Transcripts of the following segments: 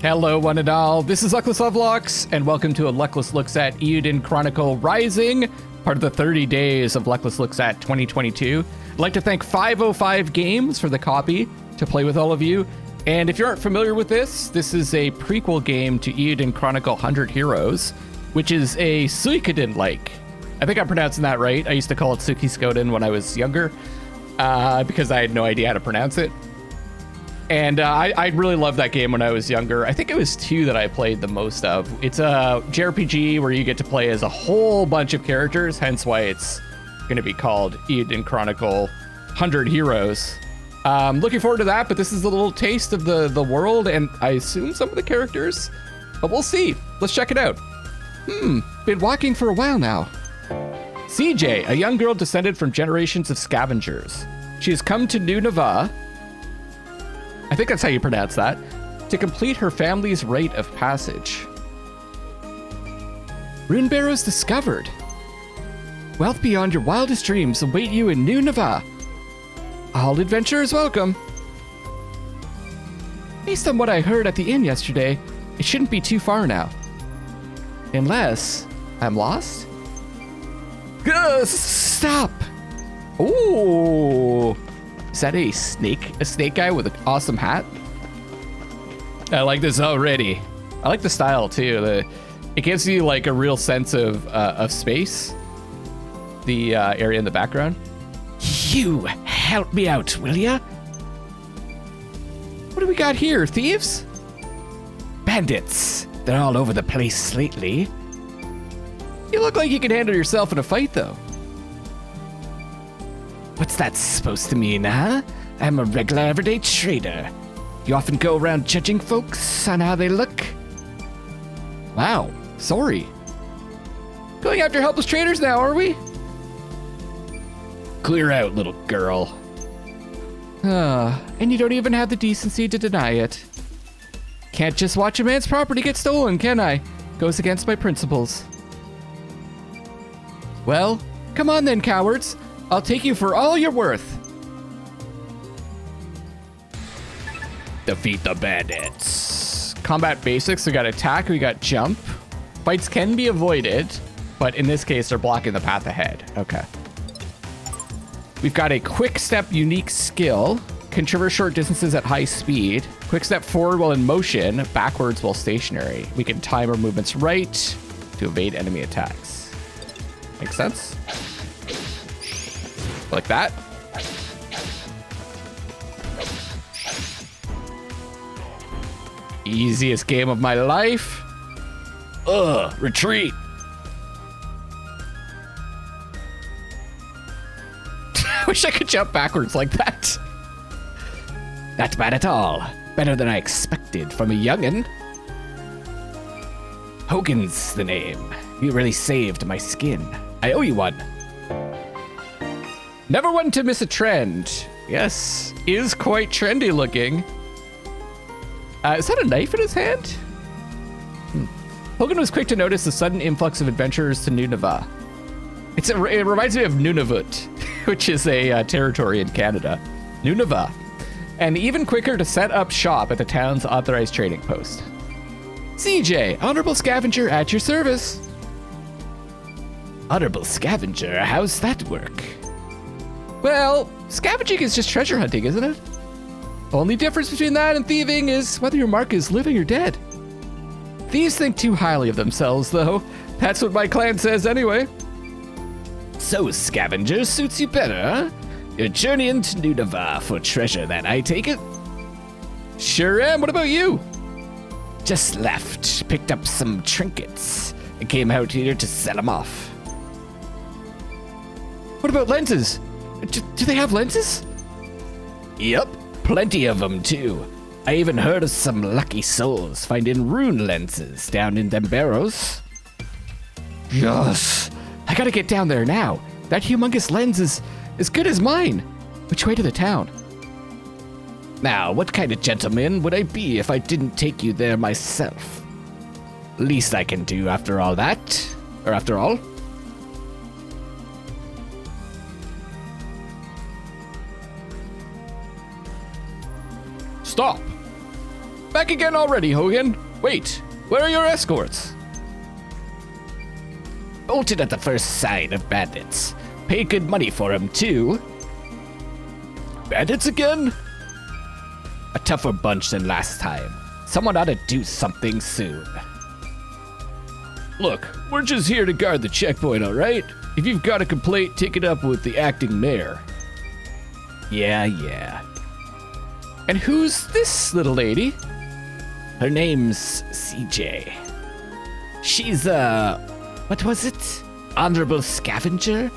Hello, one and all. This is Luckless LoveLocks, and welcome to a Luckless Looks at Eiyuden Chronicle Rising, part of the 30 Days of Luckless Looks at 2022. I'd like to thank 505 Games for the copy to play with all of you. And if you aren't familiar with this is a prequel game to Eiyuden Chronicle 100 Heroes, which is a Suikoden-like. I think I'm pronouncing that right. I used to call it Sukiskoden when I was younger, because I had no idea how to pronounce it. And I really loved that game when I was younger. I think it was 2 that I played the most of. It's a JRPG where you get to play as a whole bunch of characters, hence why it's going to be called Eiyuden Chronicle 100 Heroes. Looking forward to that, but this is a little taste of the world, and I assume some of the characters, but we'll see. Let's check it out. Been walking for a while now. CJ, a young girl descended from generations of scavengers. She has come to New Nava, I think that's how you pronounce that, to complete her family's rite of passage. Runebarrows discovered. Wealth beyond your wildest dreams await you in New Nava. All adventurers welcome. Based on what I heard at the inn yesterday, it shouldn't be too far now. Unless I'm lost? Stop! Ooh. Is that a snake guy with an awesome hat? I like this already. I like the style too. It gives you like a real sense of space. The area in the background. You help me out, will ya? What do we got here? Thieves? Bandits. They're all over the place lately. You look like you can handle yourself in a fight, though. What's that supposed to mean, huh? I'm a regular everyday trader. You often go around judging folks on how they look? Wow, sorry. Going after helpless traders now, are we? Clear out, little girl. And you don't even have the decency to deny it. Can't just watch a man's property get stolen, can I? Goes against my principles. Well, come on then, cowards. I'll take you for all you're worth. Defeat the bandits. Combat basics, we got attack, we got jump. Fights can be avoided, but in this case, they're blocking the path ahead. Okay. We've got a quick step unique skill. Can traverse short distances at high speed. Quick step forward while in motion, backwards while stationary. We can time our movements right to evade enemy attacks. Makes sense? Like that. Easiest game of my life. Retreat. Wish I could jump backwards like that. Not bad at all. Better than I expected from a youngin'. Hogan's the name. You really saved my skin. I owe you one. Never one to miss a trend. Yes, is quite trendy looking. Is that a knife in his hand? Hogan was quick to notice the sudden influx of adventurers to New Nava. It reminds me of Nunavut, which is a territory in Canada. New Nava. And even quicker to set up shop at the town's authorized trading post. CJ, Honorable Scavenger at your service. Honorable Scavenger, how's that work? Well, scavenging is just treasure hunting, isn't it? Only difference between that and thieving is whether your mark is living or dead. Thieves think too highly of themselves, though. That's what my clan says anyway. So, scavenger suits you better, huh? You're journeying to New Nava for treasure, then, I take it? Sure am. What about you? Just left. Picked up some trinkets. And came out here to sell them off. What about lenses? Do they have lenses? Yep, plenty of them too. I even heard of some lucky souls finding rune lenses down in them Barrows. Yes, I gotta get down there now. That humongous lens is as good as mine. Which way to the town? Now, what kind of gentleman would I be if I didn't take you there myself? Least I can do after all that, or after all. Stop. back again already, Hogan. Wait, where are your escorts? Bolted at the first sign of bandits. Paid good money for 'em, too. Bandits again? A tougher bunch than last time. Someone ought to do something soon. Look, we're just here to guard the checkpoint, all right? If you've got a complaint, take it up with the acting mayor. Yeah. And who's this little lady? Her name's CJ. She's what was it? Honorable scavenger?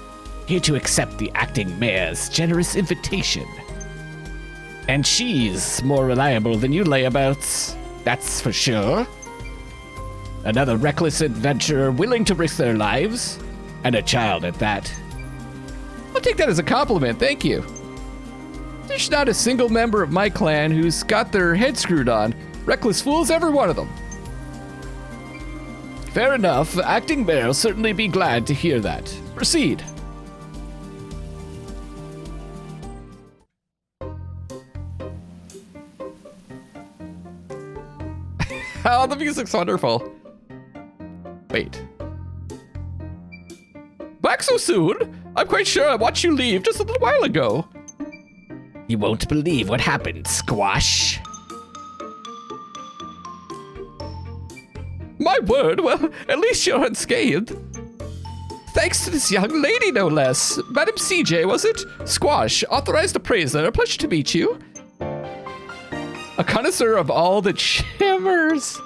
Here to accept the acting mayor's generous invitation. And she's more reliable than you layabouts, that's for sure. Another reckless adventurer willing to risk their lives, and a child at that. I'll take that as a compliment, thank you. There's not a single member of my clan who's got their head screwed on. Reckless fools, every one of them. Fair enough. Acting Mayor will certainly be glad to hear that. Proceed. Oh, the music's wonderful. Wait. Back so soon? I'm quite sure I watched you leave just a little while ago. You won't believe what happened, Squash. My word, well, at least you're unscathed. Thanks to this young lady, no less. Madam CJ, was it? Squash, authorized appraiser, a pleasure to meet you. A connoisseur of all that shimmers.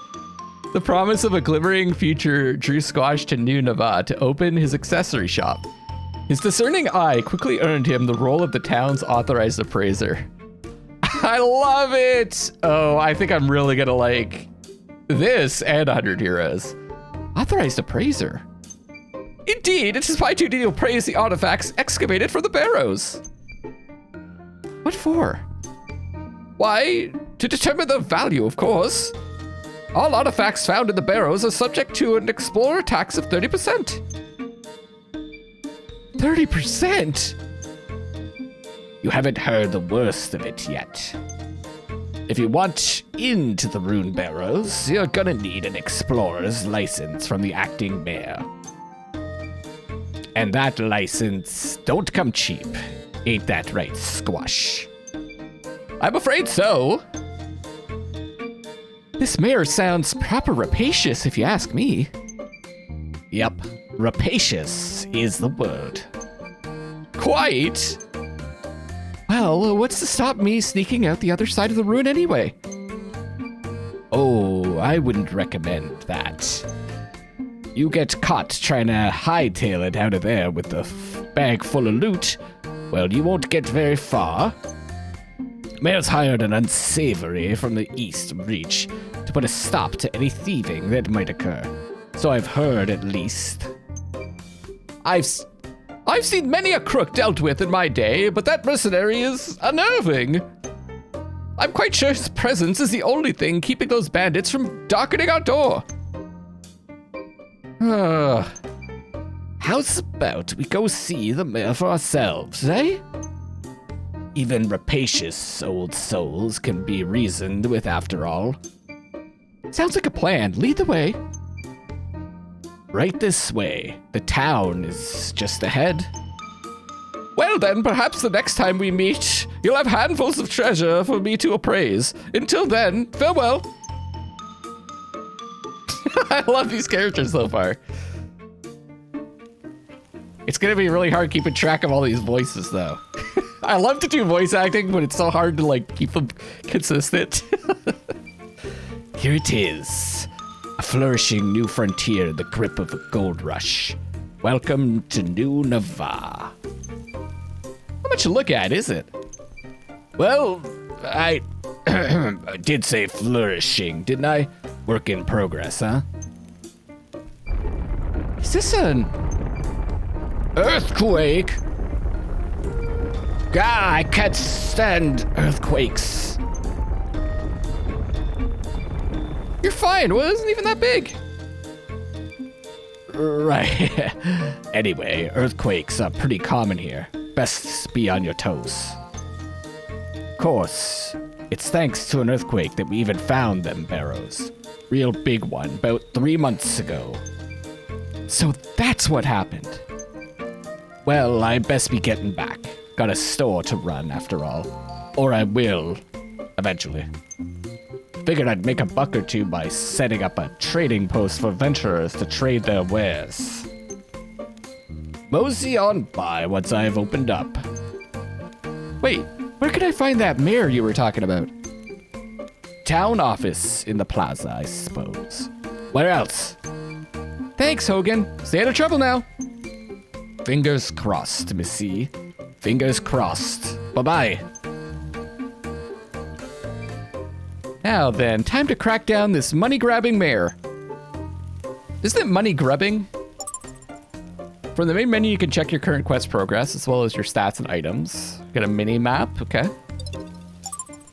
The promise of a glimmering future drew Squash to New Nava to open his accessory shop. His discerning eye quickly earned him the role of the town's authorized appraiser. I love it! Oh, I think I'm really gonna like this and 100 Heroes. Authorized appraiser? Indeed, it is my duty to appraise the artifacts excavated from the Barrows. What for? Why, to determine the value, of course. All artifacts found in the Barrows are subject to an explorer tax of 30%. 30%? You haven't heard the worst of it yet. If you want into the Runebarrows, you're gonna need an explorer's license from the acting mayor. And that license don't come cheap. Ain't that right, Squash? I'm afraid so. This mayor sounds proper rapacious, if you ask me. Yep, rapacious is the word. Quite. Well, what's to stop me sneaking out the other side of the rune anyway? Oh, I wouldn't recommend that. You get caught trying to hightail it out of there with the bag full of loot, well, you won't get very far. Mayor's hired an unsavory from the East Reach to put a stop to any thieving that might occur. So I've heard, at least. I've seen many a crook dealt with in my day, but that mercenary is unnerving. I'm quite sure his presence is the only thing keeping those bandits from darkening our door. How's about we go see the mayor for ourselves, eh? Even rapacious old souls can be reasoned with after all. Sounds like a plan. Lead the way. Right this way. The town is just ahead. Well then, perhaps the next time we meet, you'll have handfuls of treasure for me to appraise. Until then, farewell. I love these characters so far. It's gonna be really hard keeping track of all these voices though. I love to do voice acting, but it's so hard to like keep them consistent. Here it is. A flourishing new frontier in the grip of a gold rush. Welcome to New Nava. How much to look at, is it? Well, I did say flourishing, didn't I? Work in progress, huh? Is this an earthquake? God, I can't stand earthquakes. You're fine. Well, it isn't even that big. Right. Anyway, earthquakes are pretty common here. Best be on your toes. Of course, It's thanks to an earthquake that we even found them Barrows. Real big one, about 3 months ago. So that's what happened. Well, I best be getting back. Got a store to run, after all. Or I will, eventually. Figured I'd make a buck or two by setting up a trading post for venturers to trade their wares. Mosey on by once I've opened up. Wait, where can I find that mare you were talking about? Town office in the plaza, I suppose. Where else? Thanks, Hogan. Stay out of trouble now. Fingers crossed, Missy. Fingers crossed. Bye-bye. Now then, time to crack down this money-grabbing mare. Isn't it money-grubbing? From the main menu, you can check your current quest progress, as well as your stats and items. Get a mini-map, okay.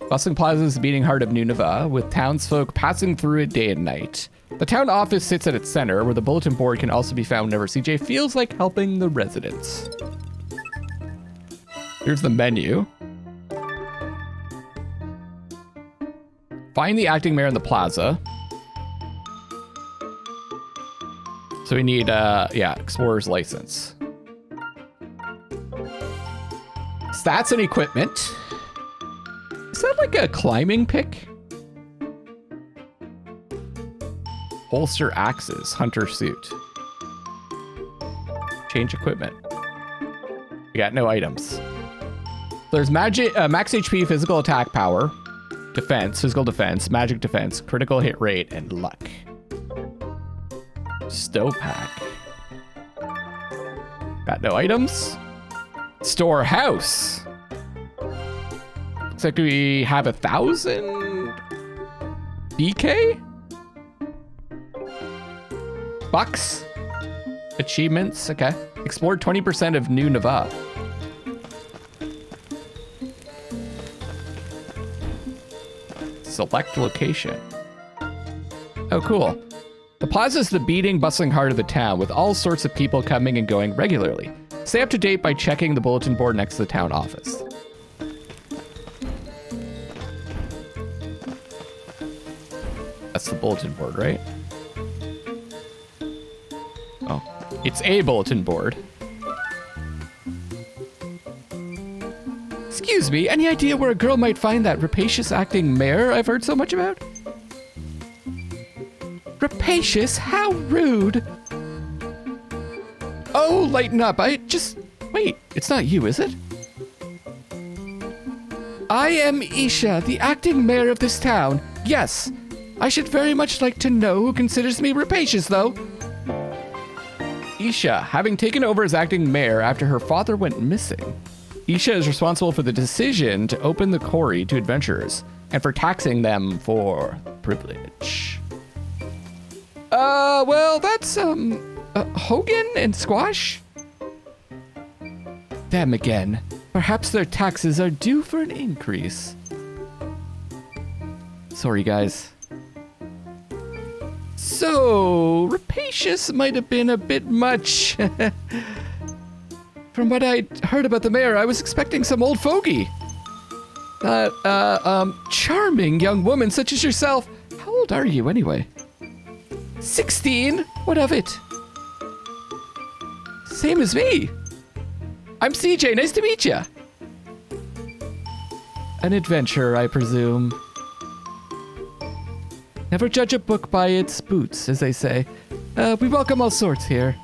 Bustling Plaza is the beating heart of New Neva, with townsfolk passing through it day and night. The town office sits at its center, where the bulletin board can also be found whenever CJ feels like helping the residents. Here's the menu. Find the acting mayor in the plaza. So we need, explorer's license. Stats and equipment. Is that like a climbing pick? Holster axes, hunter suit. Change equipment. We got no items. There's max HP, physical attack power, defense, physical defense, magic defense, critical hit rate, and luck. Stopack. Got no items. Storehouse. Looks like we have 1,000 BK? Bucks. Achievements, okay. Explored 20% of New Neva. Select location. Oh, cool. The plaza is the beating, bustling heart of the town, with all sorts of people coming and going regularly. Stay up to date by checking the bulletin board next to the town office. That's the bulletin board, right? Oh, it's a bulletin board. Excuse me, any idea where a girl might find that rapacious acting mayor I've heard so much about? Rapacious? How rude. Oh, lighten up. Wait, it's not you, is it? I am Isha, the acting mayor of this town. Yes, I should very much like to know who considers me rapacious, though. Isha, having taken over as acting mayor after her father went missing. Isha is responsible for the decision to open the quarry to adventurers and for taxing them for privilege. Well, that's, Hogan and Squash? Them again. Perhaps their taxes are due for an increase. Sorry, guys. So, rapacious might have been a bit much. From what I heard about the mayor, I was expecting some old fogey. Charming young woman such as yourself. How old are you, anyway? 16? What of it? Same as me. I'm CJ, nice to meet you. An adventurer, I presume. Never judge a book by its boots, as they say. We welcome all sorts here.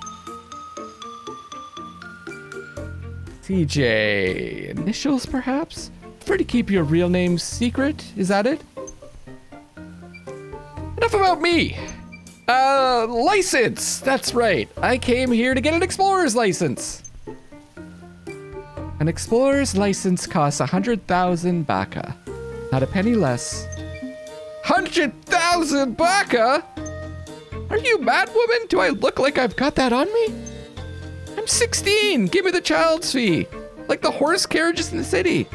CJ, initials perhaps? Prefer to keep your real name secret, is that it? Enough about me. License! That's right. I came here to get an explorer's license. An explorer's license costs 100,000 baka. Not a penny less. 100,000 baka? Are you mad, woman? Do I look like I've got that on me? I'm 16. Give me the child's fee. Like the horse carriages in the city.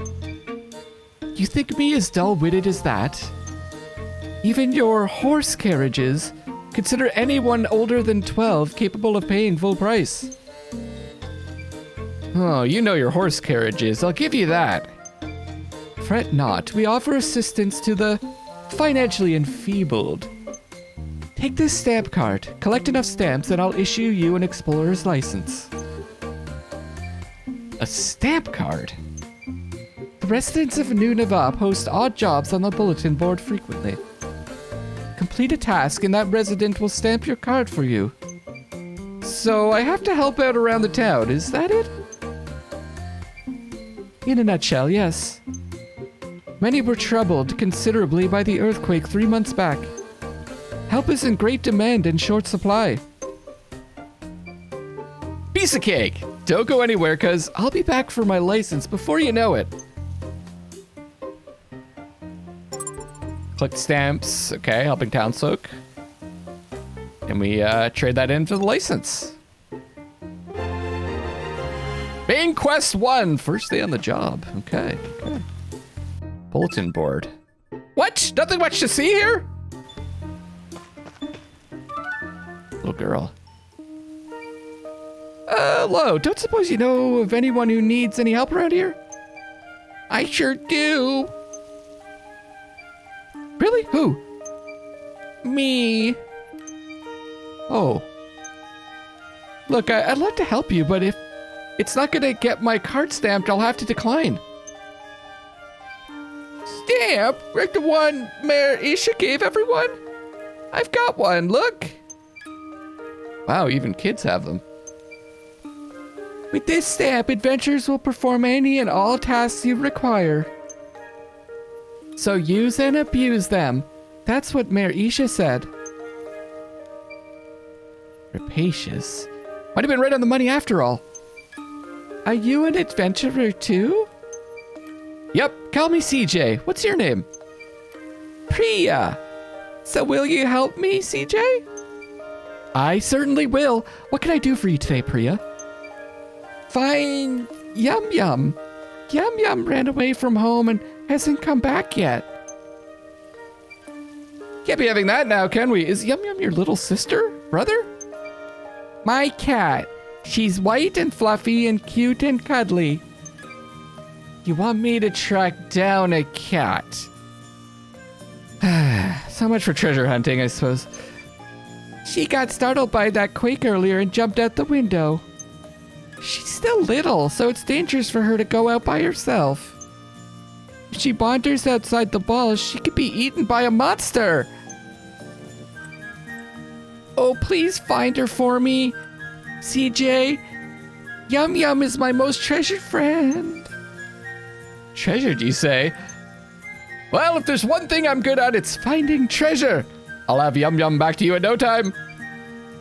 You think me as dull-witted as that? Even your horse carriages consider anyone older than 12 capable of paying full price. Oh, you know your horse carriages. I'll give you that. Fret not. We offer assistance to the financially enfeebled. Take this stamp card, collect enough stamps, and I'll issue you an explorer's license. A stamp card? The residents of New Navap host odd jobs on the bulletin board frequently. Complete a task and that resident will stamp your card for you. So I have to help out around the town, is that it? In a nutshell, yes. Many were troubled considerably by the earthquake 3 months back. Help is in great demand and short supply. Piece of cake! Don't go anywhere, cause I'll be back for my license before you know it. Collect stamps, okay, helping Townsoak. And we trade that in for the license. Main quest 1, first day on the job. Okay. Bulletin board. What? Nothing much to see here? Little girl. Hello, don't suppose you know of anyone who needs any help around here? I sure do. Really? Who? Me. Oh. Look, I'd love to help you, but if it's not gonna get my card stamped, I'll have to decline. Stamp? Like the one Mayor Isha gave everyone? I've got one, look. Wow, even kids have them. With this stamp, adventurers will perform any and all tasks you require. So use and abuse them. That's what Mayor Isha said. Rapacious. Might have been right on the money after all. Are you an adventurer too? Yep, call me CJ. What's your name? Priya. So will you help me, CJ? I certainly will. What can I do for you today, Priya? Fine. Yum Yum. Yum Yum ran away from home and hasn't come back yet. Can't be having that now, can we? Is Yum Yum your little sister? Brother? My cat. She's white and fluffy and cute and cuddly. You want me to track down a cat? So much for treasure hunting, I suppose. She got startled by that quake earlier and jumped out the window. She's still little, so it's dangerous for her to go out by herself. If she wanders outside the walls, she could be eaten by a monster. Oh, please find her for me, CJ. Yum Yum is my most treasured friend. Treasured, you say? Well, if there's one thing I'm good at, it's finding treasure. I'll have Yum Yum back to you in no time.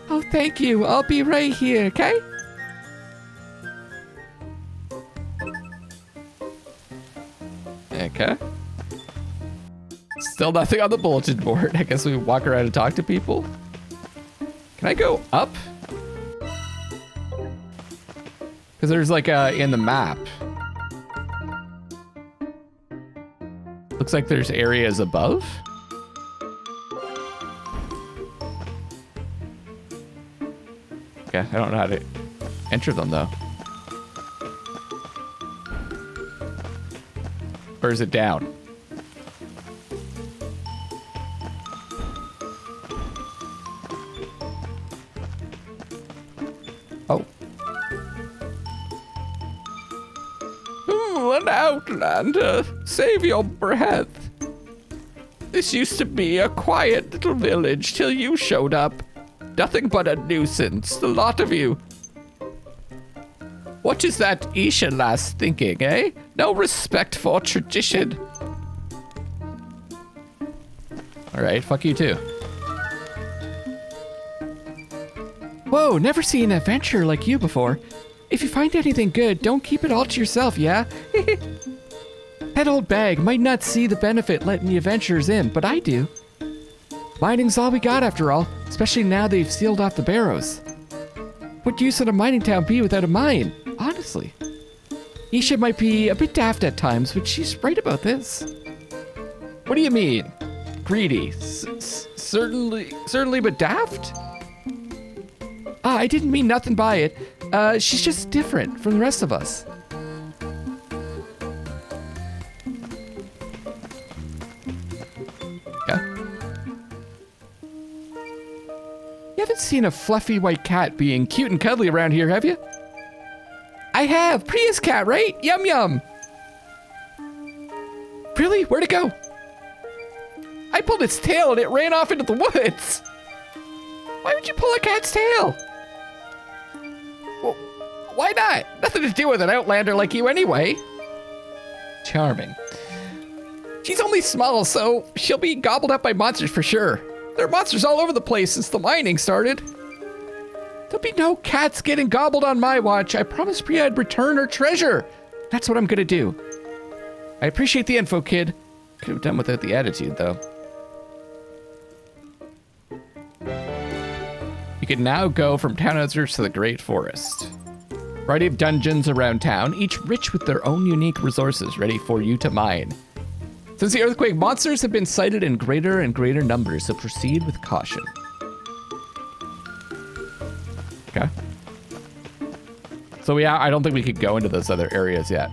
Oh, thank you. I'll be right here, okay? Okay. Still nothing on the bulletin board. I guess we walk around and talk to people. Can I go up? Because there's like in the map. Looks like there's areas above. Okay, I don't know how to enter them though. Or is it down? Oh. Ooh, an outlander. Save your breath. This used to be a quiet little village till you showed up. Nothing but a nuisance, the lot of you. What is that Isha lass thinking, eh? No respect for tradition. All right, fuck you too. Whoa, never seen an adventurer like you before. If you find anything good, don't keep it all to yourself, yeah? That old bag might not see the benefit letting the adventurers in, but I do. Mining's all we got after all, especially now they've sealed off the Barrows. What use would a mining town be without a mine? Honestly. Isha might be a bit daft at times, but she's right about this. What do you mean? Greedy. Certainly, but daft? I didn't mean nothing by it. She's just different from the rest of us. haven't seen a fluffy white cat being cute and cuddly around here, have you? I have. Priya's cat, right? Yum Yum. Really? Where'd it go? I pulled its tail and it ran off into the woods. Why would you pull a cat's tail? Well, why not? Nothing to do with an outlander like you anyway. Charming. She's only small, so she'll be gobbled up by monsters for sure. There are monsters all over the place since the mining started. There'll be no cats getting gobbled on my watch. I promised Priya I'd return her treasure. That's what I'm gonna do. I appreciate the info, kid. Could have done without the attitude, though. You can now go from town outskirts to the Great Forest. Variety of dungeons around town, each rich with their own unique resources ready for you to mine. Since the earthquake, monsters have been sighted in greater and greater numbers, so proceed with caution. Okay. So yeah, I don't think we could go into those other areas yet.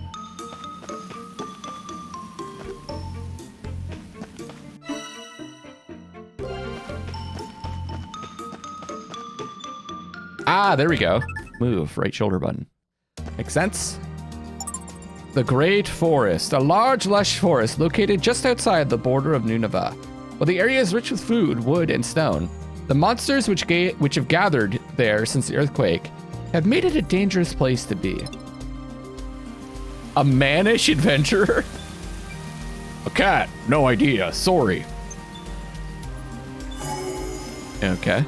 Ah, there we go. Move, right shoulder button. Makes sense? The Great Forest, a large, lush forest located just outside the border of Nunavut. While the area is rich with food, wood, and stone, the monsters which have gathered there since the earthquake have made it a dangerous place to be. A mannish adventurer? A cat, no idea, sorry. Okay.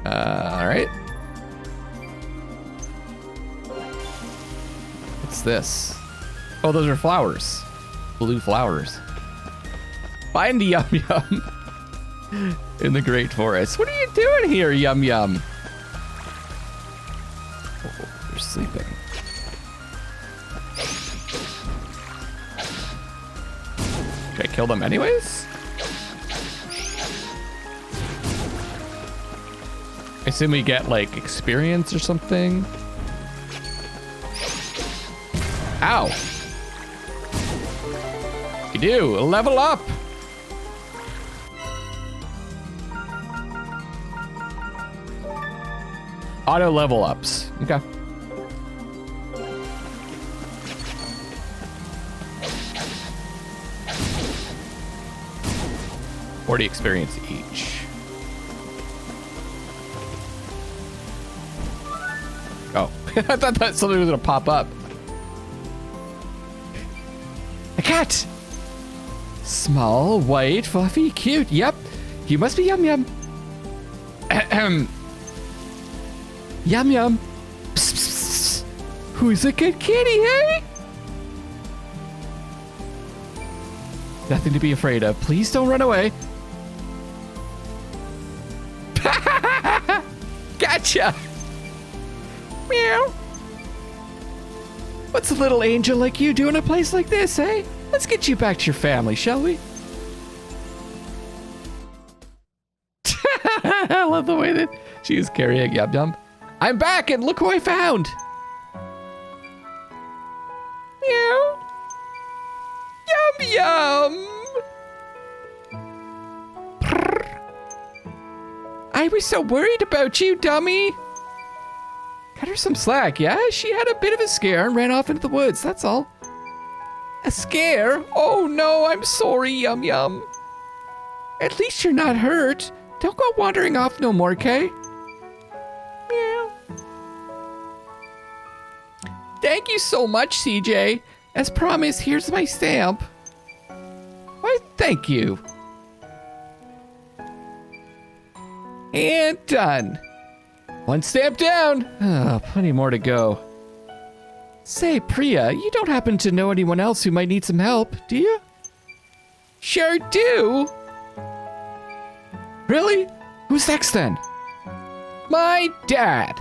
All right. What's this? Oh, those are flowers. Blue flowers. Find Yum Yum in the Great Forest. What are you doing here, Yum Yum? Oh, you're sleeping. Should I kill them anyways? I assume we get like experience or something. Ow. You do, level up. Auto level ups, okay. $40 experience each. Oh, I thought that something was gonna pop up. A cat! Small, white, fluffy, cute. Yep, you must be Yum Yum. Ahem. Yum Yum. Psst, psst, psst. Who's a good kitty, hey? Nothing to be afraid of. Please don't run away. Gotcha! Meow. What's a little angel like you doing in a place like this, eh? Let's get you back to your family, shall we? I love the way that she's carrying Yum Yum. I'm back and look who I found. Meow. Yum Yum. Prrr. I was so worried about you, dummy. Cut her some slack, yeah? She had a bit of a scare and ran off into the woods, that's all. A scare? Oh no, I'm sorry, Yum Yum. At least you're not hurt. Don't go wandering off no more, Kay? Meow. Thank you so much, CJ. As promised, here's my stamp. Why, thank you. And done. One stamp down. Ah, plenty more to go. Say, Priya, you don't happen to know anyone else who might need some help, do you? Sure do. Really? Who's next then? My dad.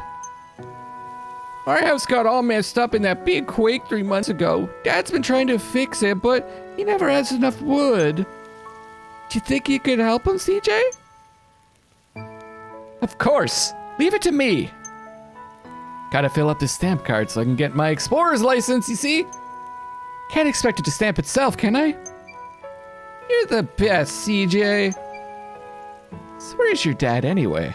Our house got all messed up in that big quake 3 months ago. Dad's been trying to fix it, but he never has enough wood. Do you think you could help him, CJ? Of course. Leave it to me. Gotta fill up this stamp card so I can get my explorer's license, you see? Can't expect it to stamp itself, can I? You're the best, CJ. So where's your dad anyway?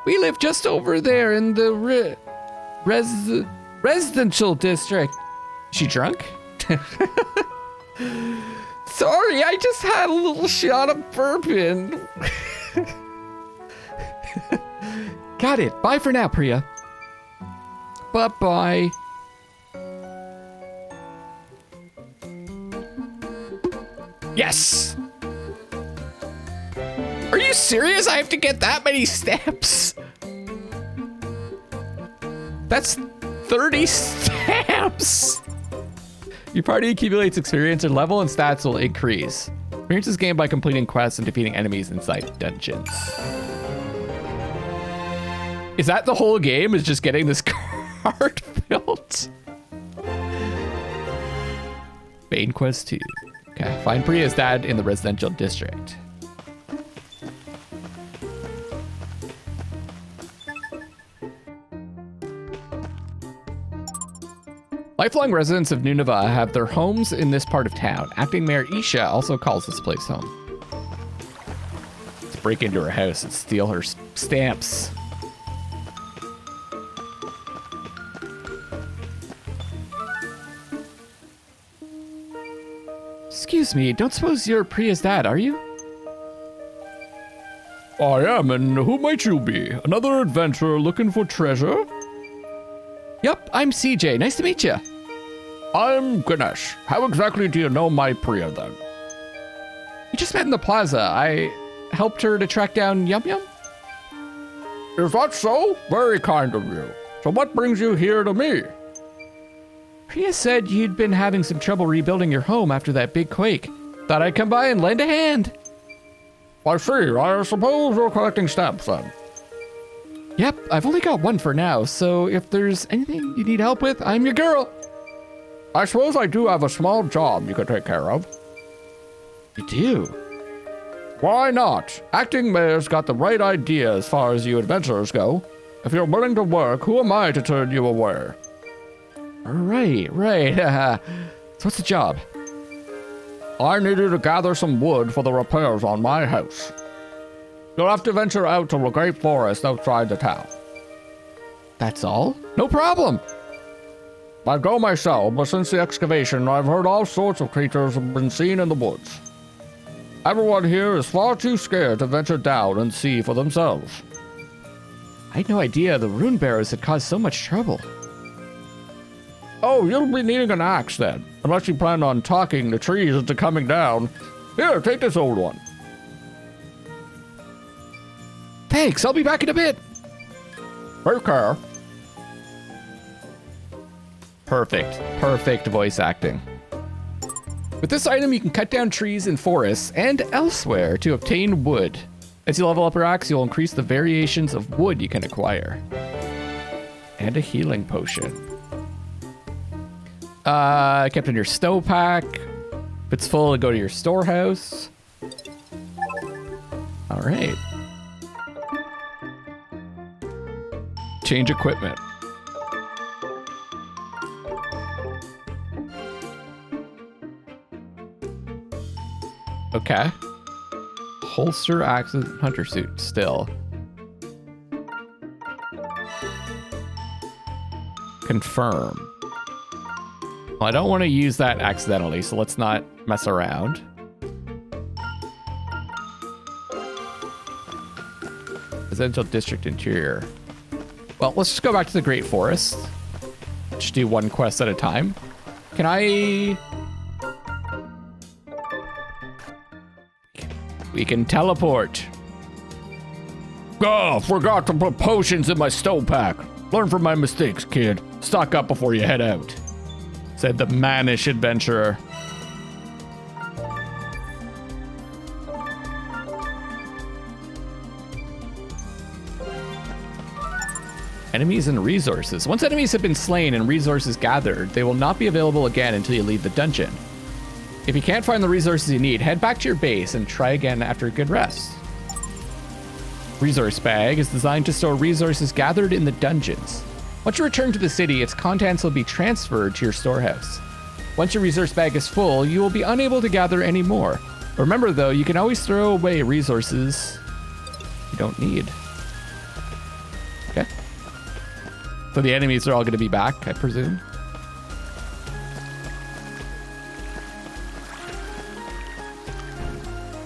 We live just over there in the residential district. She drunk? Sorry, I just had a little shot of bourbon. Got it. Bye for now, Priya. Bye-bye. Yes! Are you serious? I have to get that many stamps? That's 30 stamps! Your party accumulates experience and level and stats will increase. Experience is gained by completing quests and defeating enemies inside dungeons. Is that the whole game? Is just getting this card built? Main quest 2. Okay, find Priya's dad in the residential district. Lifelong residents of Nunavut have their homes in this part of town. Acting Mayor Isha also calls this place home. Let's break into her house and steal her stamps. Excuse me, don't suppose you're Priya's dad, are you? I am, and who might you be? Another adventurer looking for treasure? Yup, I'm CJ. Nice to meet you. I'm Ganesh. How exactly do you know my Priya then? We just met in the plaza. I helped her to track down Yum Yum. Is that so? Very kind of you. So what brings you here to me? Priya said you'd been having some trouble rebuilding your home after that big quake. Thought I'd come by and lend a hand. I see. I suppose you're collecting stamps then. Yep, I've only got one for now, so if there's anything you need help with, I'm your girl. I suppose I do have a small job you could take care of. You do? Why not? Acting Mayor's got the right idea as far as you adventurers go. If you're willing to work, who am I to turn you away? Right. So what's the job? I need you to gather some wood for the repairs on my house. You'll have to venture out to the great forest outside the town. That's all? No problem. I'd go myself, but since the excavation, I've heard all sorts of creatures have been seen in the woods. Everyone here is far too scared to venture down and see for themselves. I had no idea the Runebarrows had caused so much trouble. Oh, you'll be needing an axe then, unless you plan on talking the trees into coming down. Here, take this old one. Thanks, I'll be back in a bit. Take care. Perfect voice acting. With this item, you can cut down trees in forests and elsewhere to obtain wood. As you level up your axe, you'll increase the variations of wood you can acquire. And a healing potion. Kept in your snowpack. If it's full, go to your storehouse. All right. Change equipment. Okay. Holster, axe, and hunter suit still. Confirm. Well, I don't want to use that accidentally, so let's not mess around. Residential district interior. Well, let's just go back to the Great Forest. Just do one quest at a time. Can I... We can teleport. Oh, forgot to put potions in my snowpack. Learn from my mistakes, kid. Stock up before you head out. Said the mannish adventurer. Enemies and resources. Once enemies have been slain and resources gathered, they will not be available again until you leave the dungeon. If you can't find the resources you need, head back to your base and try again after a good rest. Resource bag is designed to store resources gathered in the dungeons. Once you return to the city, its contents will be transferred to your storehouse. Once your resource bag is full, you will be unable to gather any more. Remember though, you can always throw away resources you don't need. Okay. So the enemies are all going to be back, I presume.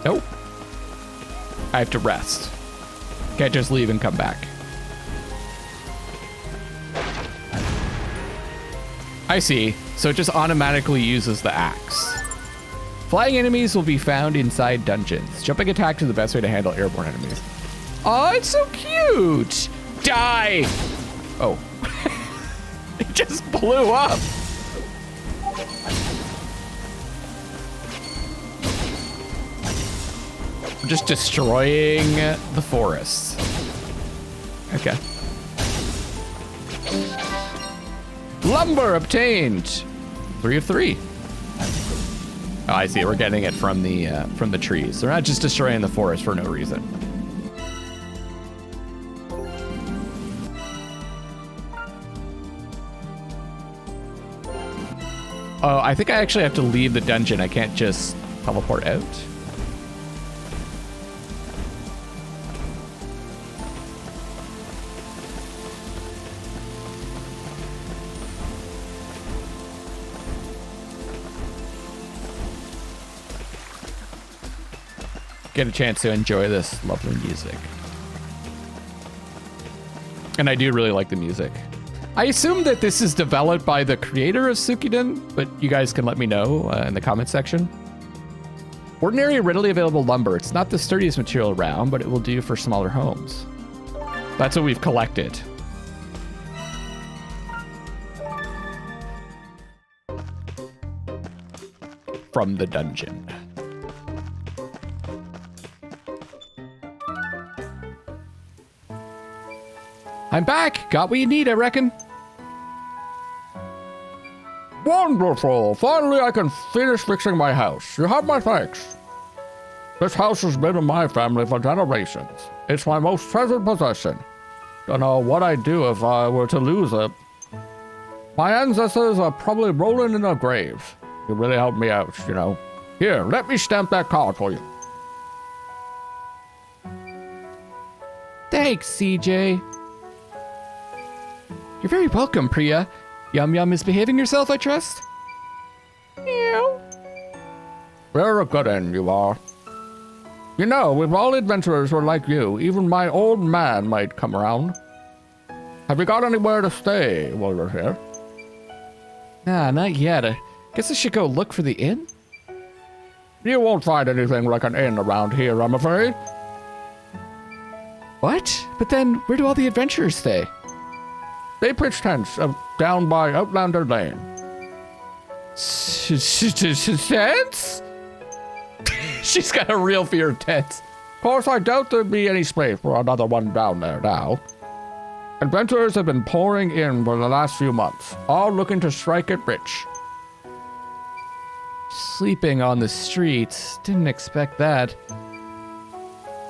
Nope. I have to rest. Can't just leave and come back. I see. So it just automatically uses the axe. Flying enemies will be found inside dungeons. Jumping attacks is the best way to handle airborne enemies. Oh, it's so cute. Die. Oh. It just blew up. We're just destroying the forest. Okay. Lumber obtained. 3 of 3. Oh, I see. We're getting it from the trees. They're not just destroying the forest for no reason. Oh, I think I actually have to leave the dungeon. I can't just teleport out. Get a chance to enjoy this lovely music. And I do really like the music. I assume that this is developed by the creator of Suikoden, but you guys can let me know in the comment section. Ordinary readily available lumber. It's not the sturdiest material around, but it will do for smaller homes. That's what we've collected. From the dungeon. I'm back. Got what you need, I reckon. Wonderful. Finally, I can finish fixing my house. You have my thanks. This house has been in my family for generations. It's my most treasured possession. Don't know what I'd do if I were to lose it. My ancestors are probably rolling in their graves. You really helped me out, you know. Here, let me stamp that card for you. Thanks, CJ. You're very welcome, Priya. Yum Yum is behaving yourself, I trust? Meow. You're a good one, you are. You know, if all adventurers were like you, even my old man might come around. Have you got anywhere to stay while you're here? Nah, not yet. I guess I should go look for the inn? You won't find anything like an inn around here, I'm afraid. What? But then, where do all the adventurers stay? They pitch tents down by Outlander Lane. Tents? She's got a real fear of tents. Of course, I doubt there'd be any space for another one down there now. Adventurers have been pouring in for the last few months, all looking to strike it rich. Sleeping on the streets. Didn't expect that.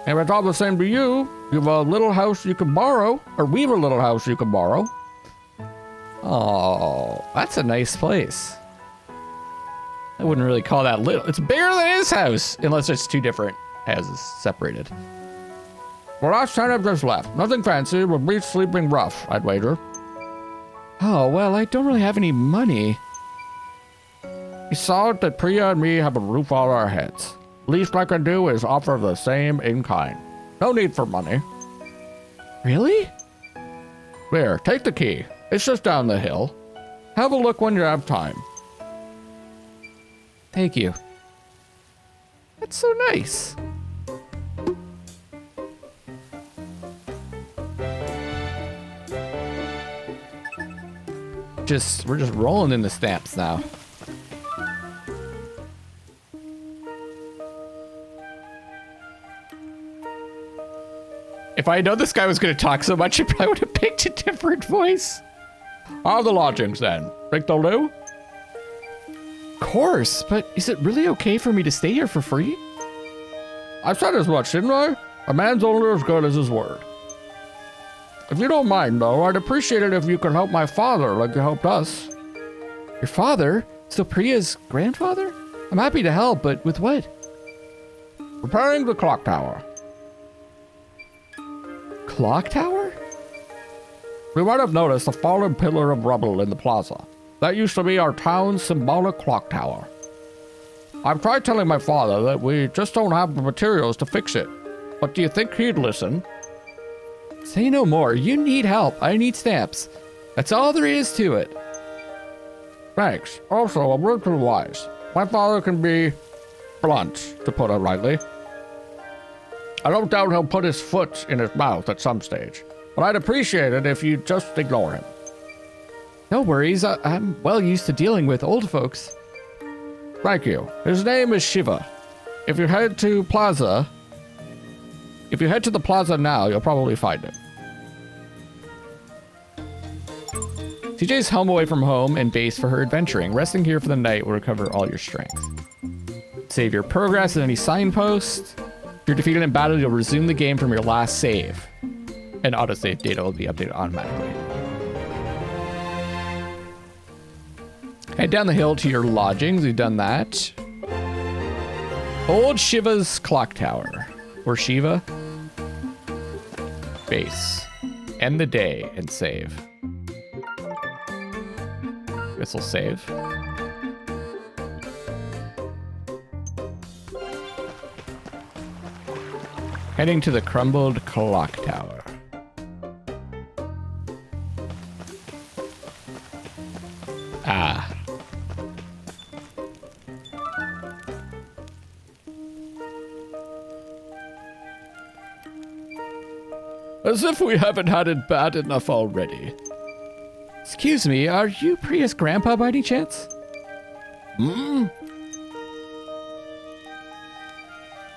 If it's all the same to you, you've a little house you can borrow, or we've a little house you can borrow. Oh, that's a nice place. I wouldn't really call that little. It's bigger than his house, unless it's two different houses separated. The last tenant just left. Nothing fancy, but me sleeping rough, I'd wager. Oh, well, I don't really have any money. He saw that Priya and me have a roof over our heads. Least I can do is offer the same in kind. No need for money. Really? Here, take the key. It's just down the hill. Have a look when you have time. Thank you. That's so nice. We're just rolling in the stamps now. If I had known this guy was going to talk so much, I probably would have picked a different voice. How are the lodgings then? Think they'll do? Of course, but is it really okay for me to stay here for free? I said as much, didn't I? A man's only as good as his word. If you don't mind, though, I'd appreciate it if you could help my father like you helped us. Your father? So Priya's grandfather? I'm happy to help, but with what? Repairing the clock tower. Clock tower? You might have noticed a fallen pillar of rubble in the plaza. That used to be our town's symbolic clock tower. I've tried telling my father that we just don't have the materials to fix it. But do you think he'd listen? Say no more. You need help. I need stamps. That's all there is to it. Thanks. Also, a word to the wise. My father can be blunt, to put it lightly. I don't doubt he'll put his foot in his mouth at some stage, but I'd appreciate it if you'd just ignore him. No worries. I'm well used to dealing with old folks. Thank you. His name is Shiva. If you head to the plaza now, you'll probably find him. CJ's home away from home and base for her adventuring. Resting here for the night will recover all your strength. Save your progress at any signpost. If you're defeated in battle, you'll resume the game from your last save. And autosave data will be updated automatically. Head down the hill to your lodgings. We've done that. Old Shiva's clock tower. Or Shiva. Base. End the day and save. Guess we'll save. Heading to the crumbled clock tower. Ah. As if we haven't had it bad enough already. Excuse me, are you Priya's grandpa by any chance? Hmm?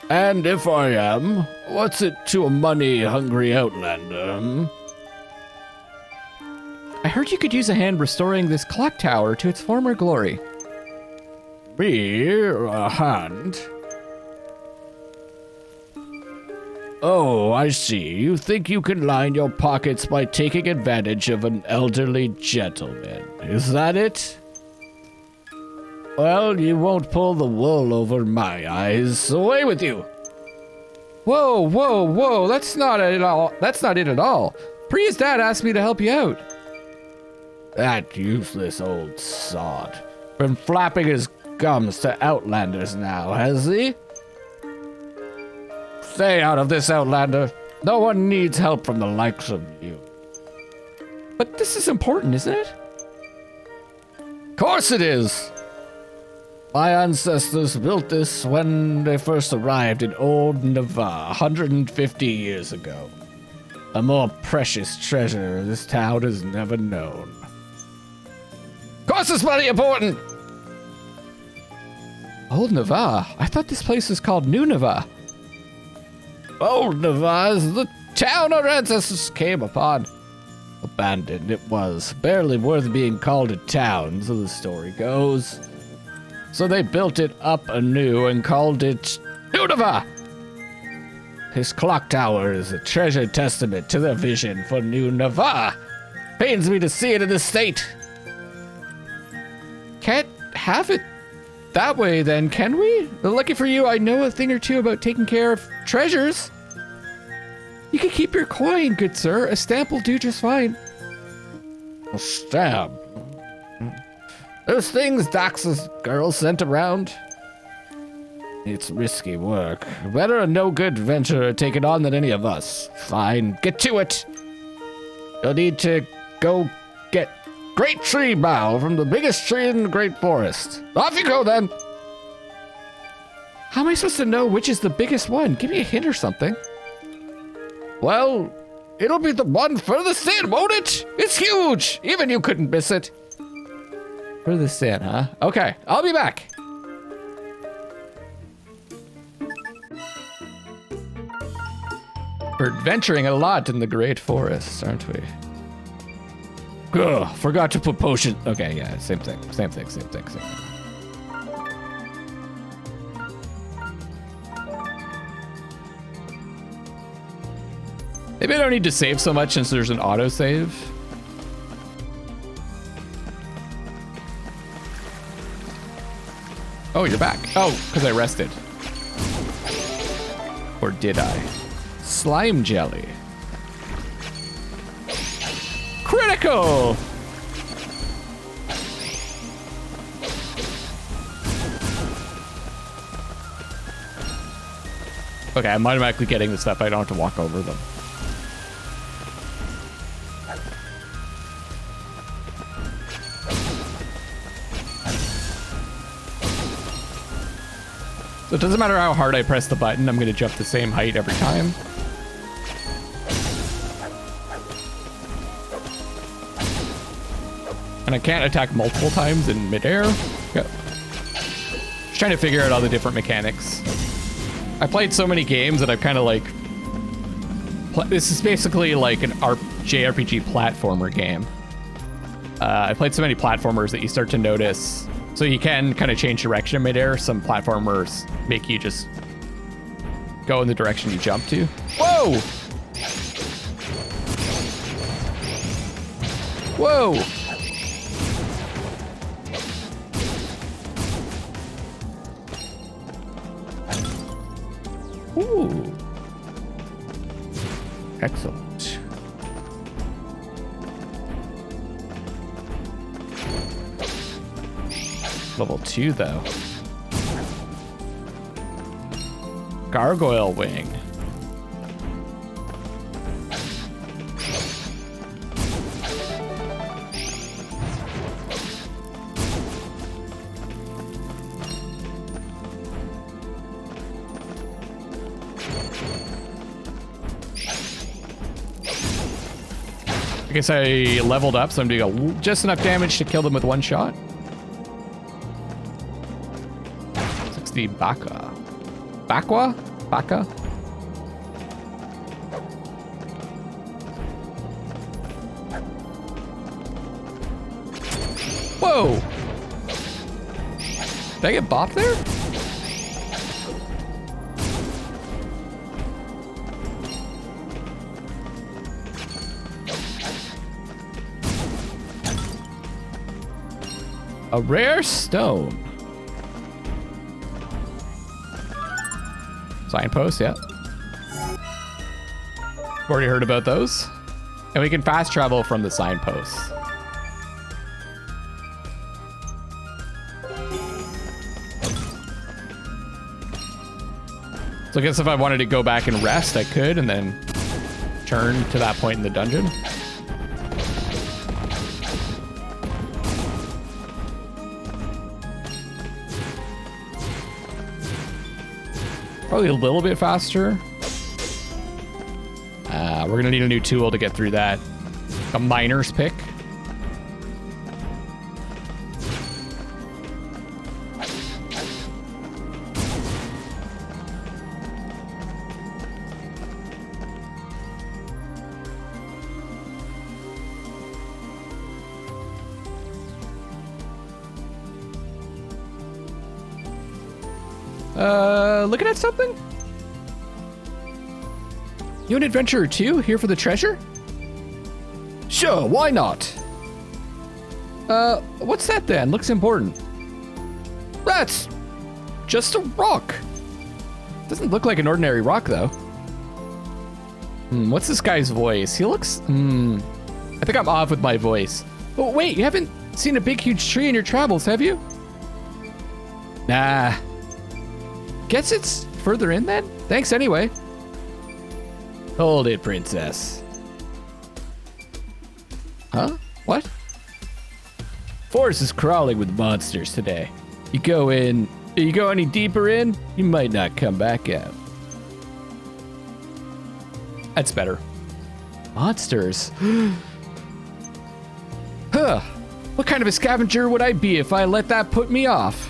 And if I am, what's it to a money-hungry outlander, hmm? I heard you could use a hand restoring this clock tower to its former glory. Me? A hand? Oh, I see. You think you can line your pockets by taking advantage of an elderly gentleman. Is that it? Well, you won't pull the wool over my eyes. Away with you! Whoa, whoa, whoa, that's not it at all. That's not it at all. Priya's dad asked me to help you out. That useless old sod. Been flapping his gums to outlanders now, has he? Stay out of this, outlander. No one needs help from the likes of you. But this is important, isn't it? Of course it is! My ancestors built this when they first arrived in Old Navarre 150 years ago. A more precious treasure this town has never known. Of course it's bloody important! Old Navarre? I thought this place was called New Navarre. Old Navarre is the town our ancestors came upon. Abandoned it was, barely worth being called a town, so the story goes. So they built it up anew and called it New Navarre. This clock tower is a treasure testament to their vision for New Navarre. Pains me to see it in this state. Can't have it that way then, can we? Lucky for you, I know a thing or two about taking care of treasures. You can keep your coin, good sir. A stamp will do just fine. A stamp? Those things Dax's girl sent around? It's risky work. Better a no-good venturer take it on than any of us. Fine, get to it. You'll need to go get great tree bough from the biggest tree in the great forest. Off you go, then. How am I supposed to know which is the biggest one? Give me a hint or something. Well, it'll be the one furthest in, won't it? It's huge. Even you couldn't miss it. Furthest in, huh? Okay, I'll be back. We're adventuring a lot in the great forest, aren't we? Ugh, forgot to put potion. Okay, yeah, same thing. Maybe I don't need to save so much since there's an autosave. Oh, you're back. Oh, because I rested. Or did I? Slime jelly. Critical! Okay, I'm automatically getting the stuff. I don't have to walk over them. So it doesn't matter how hard I press the button, I'm gonna jump the same height every time. And I can't attack multiple times in midair. Yep. Just trying to figure out all the different mechanics. I played so many games that I've kind of like... This is basically like an JRPG platformer game. I played so many platformers that you start to notice... So you can kind of change direction in midair. Some platformers make you just go in the direction you jump to. Whoa! Whoa! Ooh. Excellent. Level 2, though. Gargoyle wing. I guess I leveled up, so I'm doing just enough damage to kill them with one shot. 60 Baka. Bakwa? Baka? Whoa! Did I get bopped there? A rare stone. Signpost, yeah. Already heard about those. And we can fast travel from the signposts. So I guess if I wanted to go back and rest, I could, and then turn to that point in the dungeon. Probably a little bit faster. We're gonna need a new tool to get through that. A miner's pick. Looking at something? You an adventurer too? Here for the treasure? Sure, why not? What's that then? Looks important. That's just a rock. Doesn't look like an ordinary rock though. What's this guy's voice? He looks, I think I'm off with my voice. Oh wait, you haven't seen a big huge tree in your travels, have you? Nah. Guess it's further in then? Thanks anyway. Hold it, princess. Huh? What? Forest is crawling with monsters today. You go any deeper in, you might not come back out. That's better. Monsters. Huh. What kind of a scavenger would I be if I let that put me off?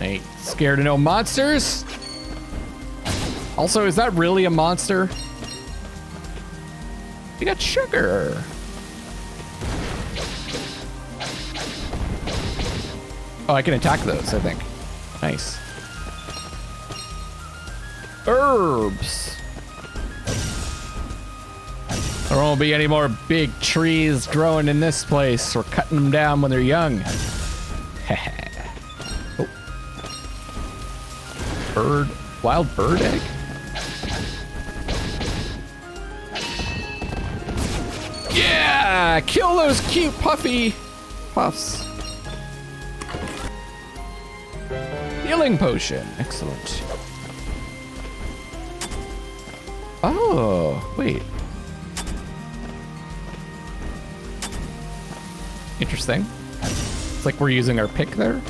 Ain't scared of no monsters. Also, is that really a monster? You got sugar. Oh, I can attack those, I think. Nice. Herbs. There won't be any more big trees growing in this place. We're cutting them down when they're young. Oh. Bird, wild bird egg? Yeah, kill those cute puffy puffs. Healing potion, excellent. Oh, wait. Interesting. It's like we're using our pick there.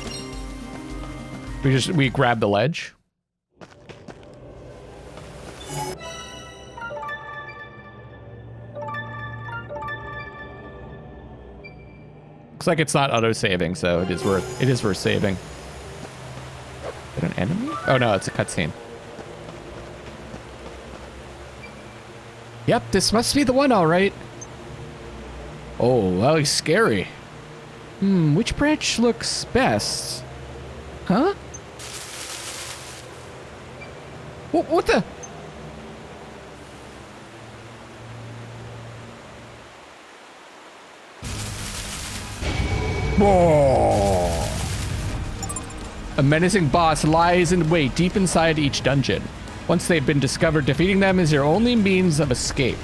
We grab the ledge. Looks like it's not auto-saving, so it is worth saving. Is it an enemy? Oh no, it's a cutscene. Yep, this must be the one, all right. Oh, well, he's scary. Which branch looks best? Huh? What the? Whoa. A menacing boss lies in wait deep inside each dungeon. Once they've been discovered, defeating them is your only means of escape.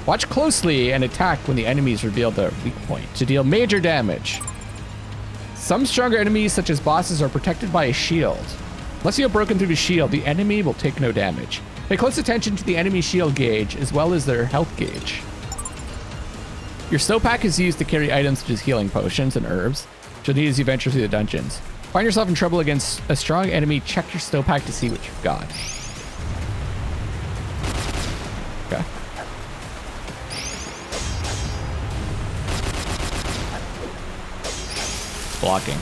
Watch closely and attack when the enemies reveal their weak point to deal major damage. Some stronger enemies, such as bosses, are protected by a shield. Unless you have broken through the shield, the enemy will take no damage. Pay close attention to the enemy shield gauge as well as their health gauge. Your snowpack is used to carry items such as healing potions and herbs, which you'll need as you venture through the dungeons. Find yourself in trouble against a strong enemy, check your snowpack to see what you've got. Okay. Blocking.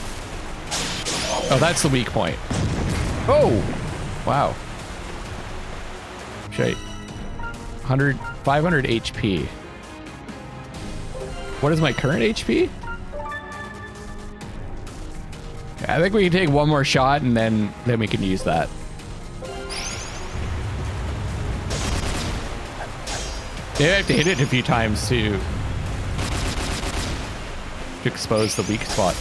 Oh, that's the weak point. Oh! Wow. Shit. 500 HP. What is my current HP? Yeah, I think we can take one more shot and then we can use that. Maybe I have to hit it a few times to expose the weak spot.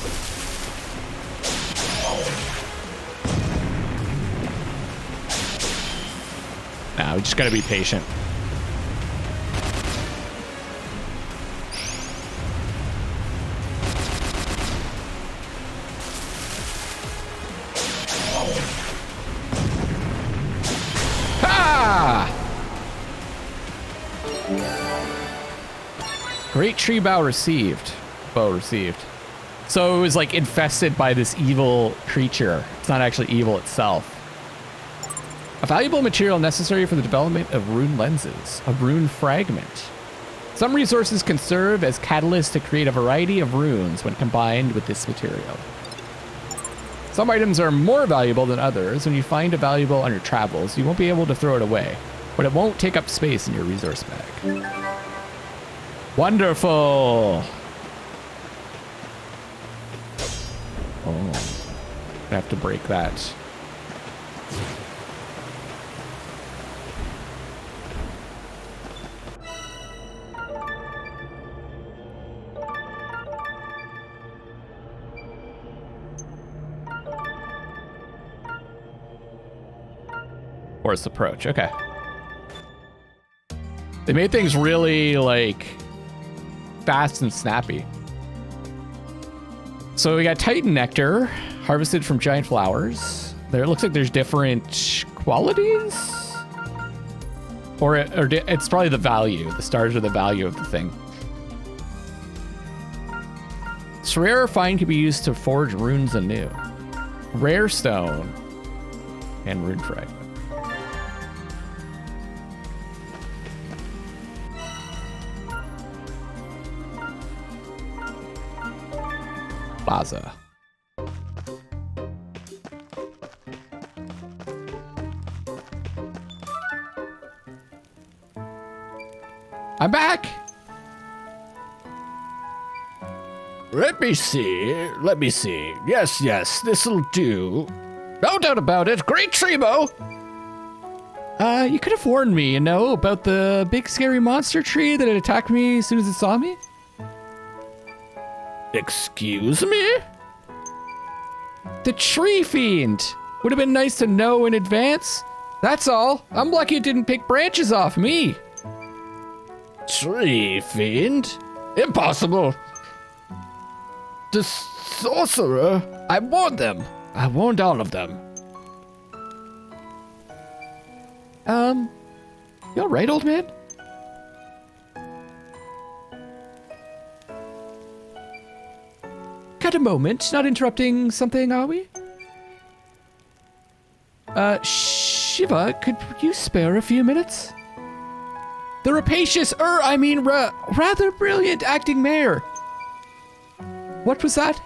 Nah, we just gotta be patient. Great tree bow received. Bow received. So it was like infested by this evil creature. It's not actually evil itself. A valuable material necessary for the development of rune lenses. A rune fragment. Some resources can serve as catalysts to create a variety of runes when combined with this material. Some items are more valuable than others. When you find a valuable on your travels, you won't be able to throw it away, but it won't take up space in your resource bag. Wonderful. Oh, I have to break that. Forced approach. Okay. They made things really like fast and snappy. So we got Titan Nectar, harvested from giant flowers. There, it looks like there's different qualities, or it's probably the value. The stars are the value of the thing. This rare find can be used to forge runes anew. Rare stone and rune fragment. Plaza. I'm back. Let me see. Yes, this'll do. No doubt about it. Great Trebo. You could have warned me, about the big scary monster tree that had attacked me as soon as it saw me. Excuse me? The tree fiend. Would have been nice to know in advance. That's all. I'm lucky it didn't pick branches off me. Tree fiend? Impossible. The sorcerer. I warned them. I warned all of them. You all right, old man? Got a moment, not interrupting something, are we? Shiva, could you spare a few minutes? The rapacious, rather brilliant acting mayor. What was that?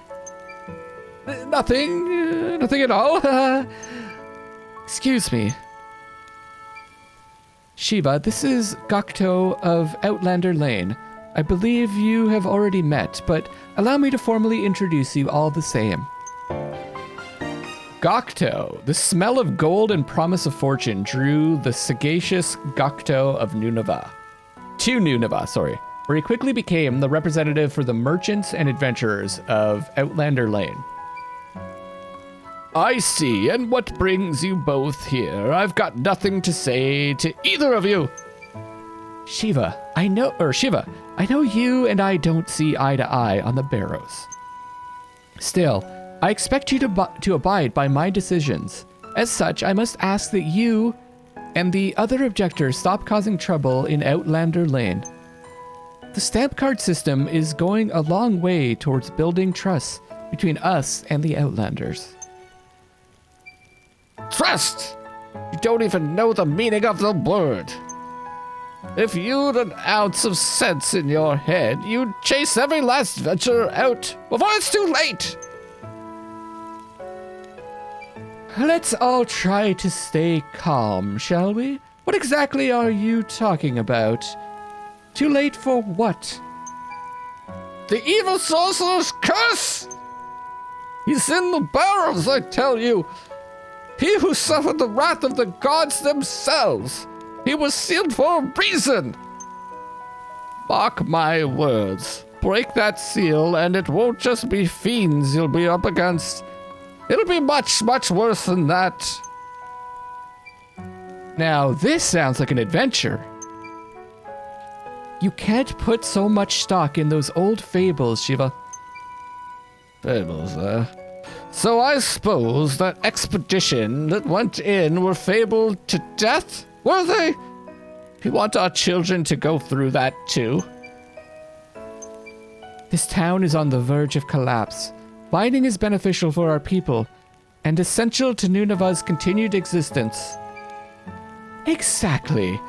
Nothing at all. Excuse me. Shiva, this is Gokto of Outlander Lane. I believe you have already met, but allow me to formally introduce you all the same. Gokto, the smell of gold and promise of fortune drew the sagacious Gokto of Nunavut. To Nunavut, where he quickly became the representative for the merchants and adventurers of Outlander Lane. I see, and what brings you both here? I've got nothing to say to either of you. Shiva, I know you and I don't see eye to eye on the Barrows. Still, I expect you to abide by my decisions. As such, I must ask that you and the other objectors stop causing trouble in Outlander Lane. The stamp card system is going a long way towards building trust between us and the Outlanders. Trust! You don't even know the meaning of the word. If you'd an ounce of sense in your head, you'd chase every last venture out before it's too late. Let's all try to stay calm, shall we? What exactly are you talking about? Too late for what? The evil sorcerer's curse! He's in the Barrows, I tell you. He who suffered the wrath of the gods themselves. He was sealed for a reason. Mark my words. Break that seal, and it won't just be fiends you'll be up against. It'll be much, much worse than that. Now, this sounds like an adventure. You can't put so much stock in those old fables, Shiva. Fables, So I suppose that expedition that went in were fabled to death, were they? You want our children to go through that too? This town is on the verge of collapse. Mining is beneficial for our people, and essential to Nunavut's continued existence. Exactly.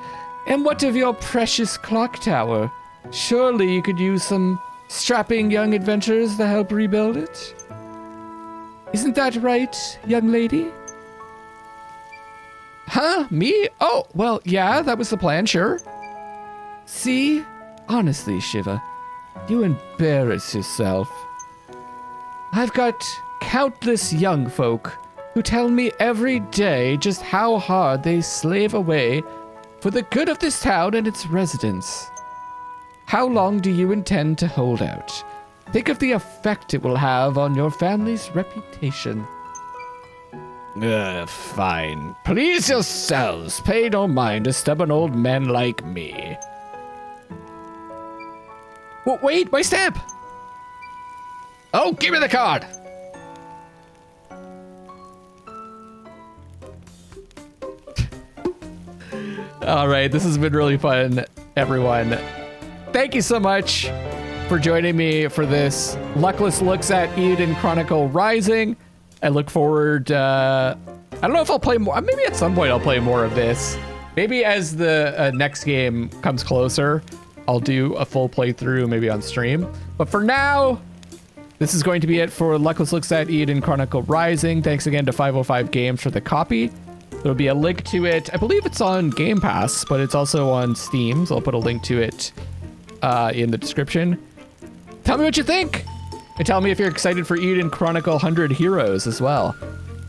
And what of your precious clock tower? Surely you could use some strapping young adventurers to help rebuild it? Isn't that right, young lady? Huh? Me? Oh, well, yeah, that was the plan, sure. See? Honestly, Shiva, you embarrass yourself. I've got countless young folk who tell me every day just how hard they slave away for the good of this town and its residents. How long do you intend to hold out? Think of the effect it will have on your family's reputation. Fine. Please yourselves. Pay no mind to stubborn old men like me. Well, wait, my stamp! Oh, give me the card! All right, this has been really fun, everyone. Thank you so much for joining me for this Luckless Looks at Eiyuden Chronicle Rising. I look forward, I don't know if I'll play more, maybe at some point I'll play more of this. Maybe as the next game comes closer, I'll do a full playthrough maybe on stream. But for now, this is going to be it for Luckless Looks at Eiyuden Chronicle Rising. Thanks again to 505 Games for the copy. There'll be a link to it. I believe it's on Game Pass, but it's also on Steam, so I'll put a link to it in the description. Tell me what you think, and tell me if you're excited for Eiyuden Chronicle 100 Heroes as well.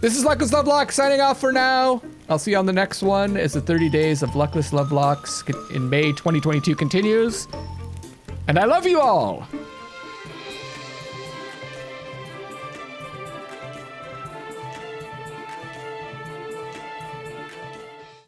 This is Luckless LoveLocks signing off for now. I'll see you on the next one as the 30 Days of Luckless Lovelocks in May 2022 continues. And I love you all.